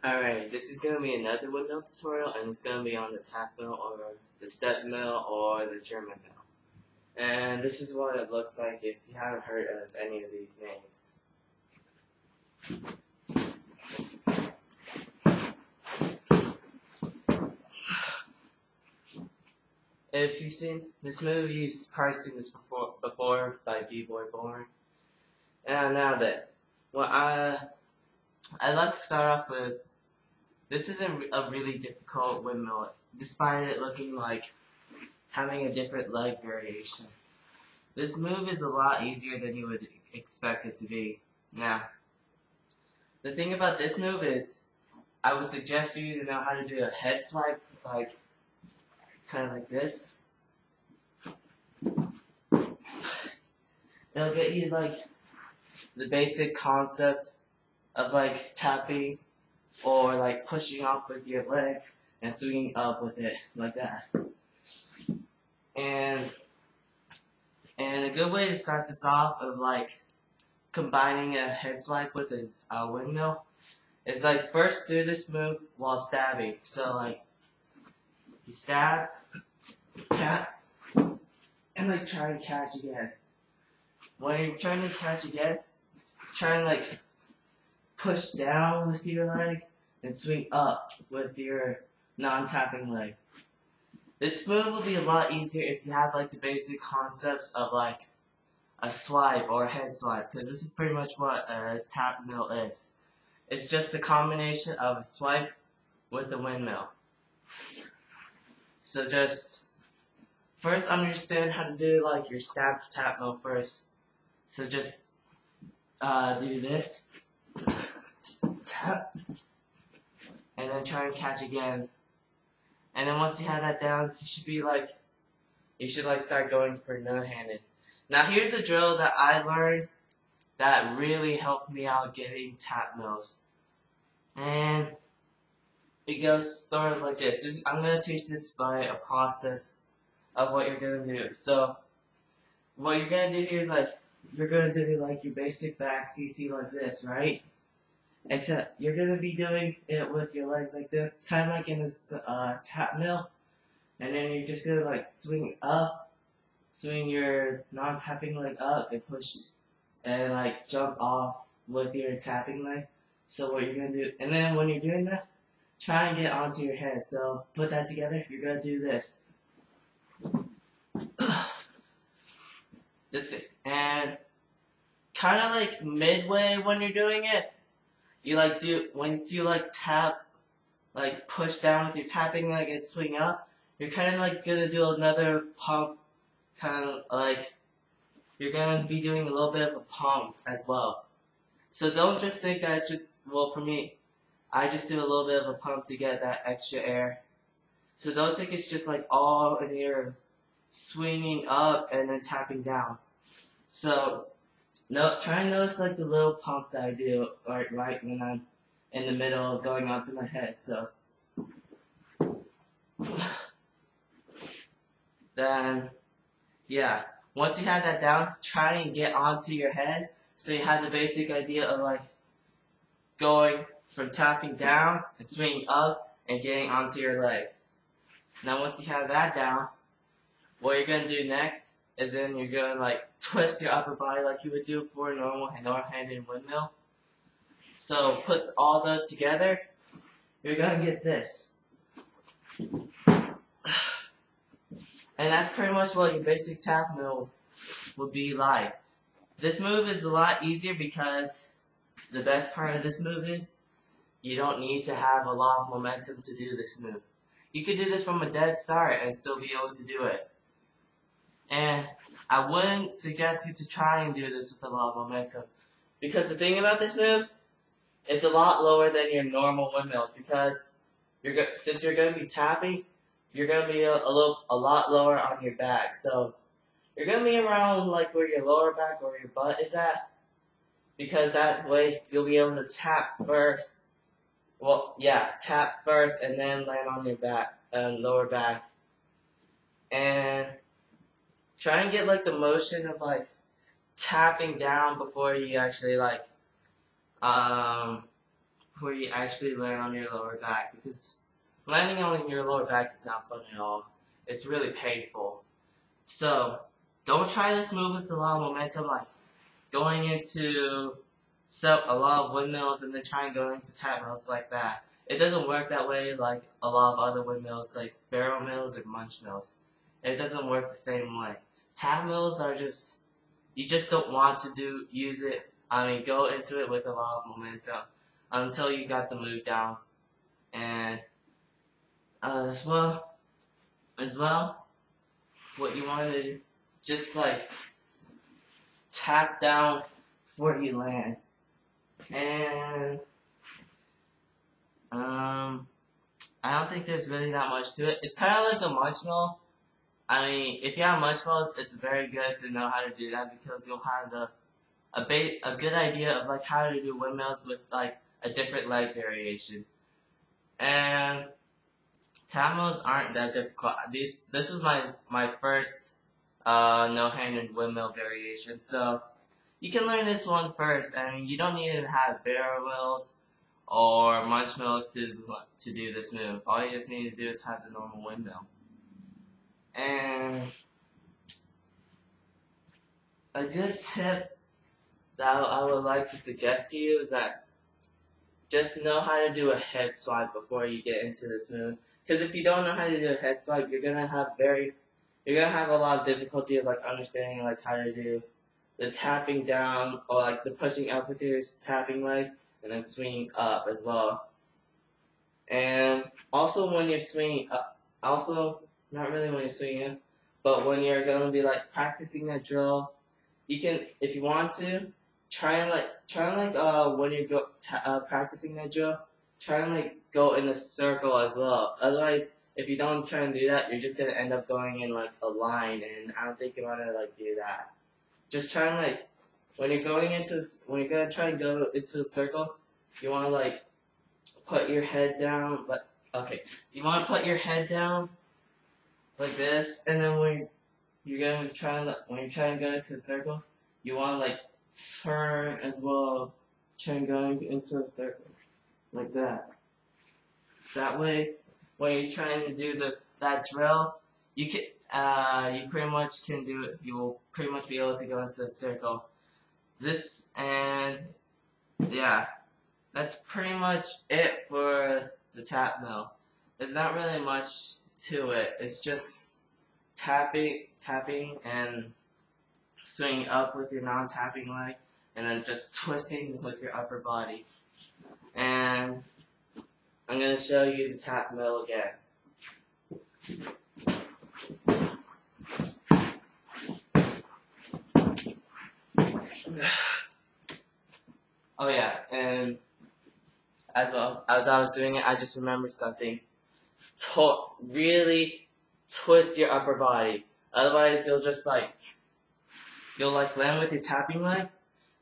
Alright, this is going to be another windmill tutorial, and it's going to be on the Tapmill or the step mill or the German mill. And this is what it looks like if you haven't heard of any of these names. If you've seen this movie, you've probably seen this before by BBOY. And now that, well, I'd like to start off with, this isn't a really difficult windmill, despite it looking like having a different leg variation. This move is a lot easier than you would expect it to be. Now, the thing about this move is, I would suggest you to know how to do a head swipe, like, kind of like this. It'll get you, like, the basic concept of, like, tapping or, like, pushing off with your leg and swinging up with it, like that. And a good way to start this off of, like, combining a head swipe with a windmill is, like, first do this move while stabbing. So, like, you stab, tap, and, like, try and catch again. When you're trying to catch again, try and, like, push down with your leg and swing up with your non-tapping leg. This move will be a lot easier if you have, like, the basic concepts of, like, a swipe or a head swipe, because this is pretty much what a tap mill is. It's just a combination of a swipe with a windmill. So just first understand how to do, like, your stab tap mill first. So just do this, tap, and then try and catch again. And then once you have that down, you should start going for no-handed. Now here's a drill that I learned that really helped me out getting tap mills. And it goes sort of like this. I'm going to teach this by a process of what you're going to do. So what you're going to do here is, like, you're going to do, like, your basic back CC like this, right? Except you're going to be doing it with your legs like this, kind of like in this tap mill. And then you're just going to, like, swing up, swing your non-tapping leg up and push, and, like, jump off with your tapping leg. So what you're going to do, and then when you're doing that, try and get onto your head. So put that together, you're going to do this. And kind of like midway when you're doing it, you once you tap, like push down with your tapping leg and swing up, you're kind of like gonna do another pump, kind of like you're gonna be doing a little bit of a pump as well. So don't just think that it's just, well, for me, I just do a little bit of a pump to get that extra air. So don't think it's just like all in your swinging up and then tapping down. So try and notice like the little pump that I do right when I'm in the middle of going onto my head. So then, yeah, once you have that down, try and get onto your head. So you have the basic idea of like going from tapping down and swinging up and getting onto your leg. Now once you have that down, what you're going to do next is then you're going to like twist your upper body like you would do for a normal-handed windmill. So put all those together, you're going to get this. And that's pretty much what your basic tap mill would be like. This move is a lot easier because the best part of this move is you don't need to have a lot of momentum to do this move. You could do this from a dead start and still be able to do it. And I wouldn't suggest you to try and do this with a lot of momentum, because the thing about this move, it's a lot lower than your normal windmills, because since you're going to be tapping, you're going to be a lot lower on your back. So you're going to be around like where your lower back or your butt is at, because that way you'll be able to tap first. Well, yeah, tap first and then land on your back and lower back. And try and get like the motion of like tapping down before you actually where you actually land on your lower back, because landing on your lower back is not fun at all. It's really painful. So don't try this move with a lot of momentum, like going into a lot of windmills and then trying to go into tap mills like that. It doesn't work that way like a lot of other windmills, like barrel mills or munch mills. It doesn't work the same way. Tap mills are just, you just don't want to use it. Go into it with a lot of momentum until you got the move down. And as well, what you want to do, just like tap down before you land. And I don't think there's really that much to it. It's kind of like a munch mill. If you have munch mills, it's very good to know how to do that, because you'll have a good idea of like how to do windmills with like a different leg variation. And tap mills aren't that difficult. This was my first no-handed windmill variation, so you can learn this one first. You don't need to have barrel mills or munch mills to do this move. All you just need to do is have the normal windmill. And a good tip that I would like to suggest to you is that just know how to do a head swipe before you get into this move. Because if you don't know how to do a head swipe, you're gonna have a lot of difficulty of like understanding like how to do the tapping down or like the pushing up with your tapping leg and then swinging up as well. And also when you're swinging up, not really when you're swinging up, but when you're gonna be like practicing that drill, you can, if you want to, try and when you're practicing that drill, try and like go in a circle as well. Otherwise, if you don't try and do that, you're just gonna end up going in like a line, and I don't think you wanna like do that. Just try and like when you're gonna try and go into a circle, you wanna like put your head down. You wanna put your head down like this, and then when you're trying to go into a circle, you wanna like turn as well, try and go into a circle like that. So that way, when you're trying to do that drill, you pretty much can do it. You will pretty much be able to go into a circle. Yeah, that's pretty much it for the tap mill. There's not really much to it. It's just tapping and swinging up with your non-tapping leg, and then just twisting with your upper body. And I'm going to show you the tap mill again. Oh yeah, and as I was doing it, I just remembered something. Really twist your upper body. Otherwise, you'll land with your tapping leg,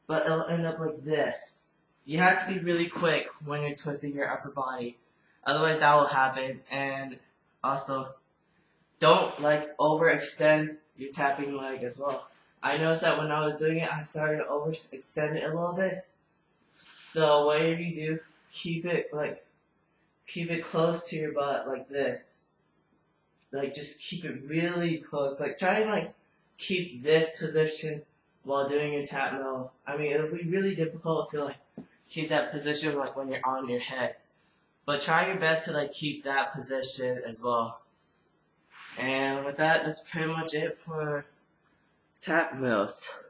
but it'll end up like this. You have to be really quick when you're twisting your upper body. Otherwise, that will happen. And also, don't overextend your tapping leg as well. I noticed that when I was doing it, I started to overextend it a little bit. So whatever you do, keep it close to your butt like this. Just keep it really close. Try and keep this position while doing your tap mill. It'll be really difficult to keep that position when you're on your head. But try your best to keep that position as well. And with that, that's pretty much it for tap mills.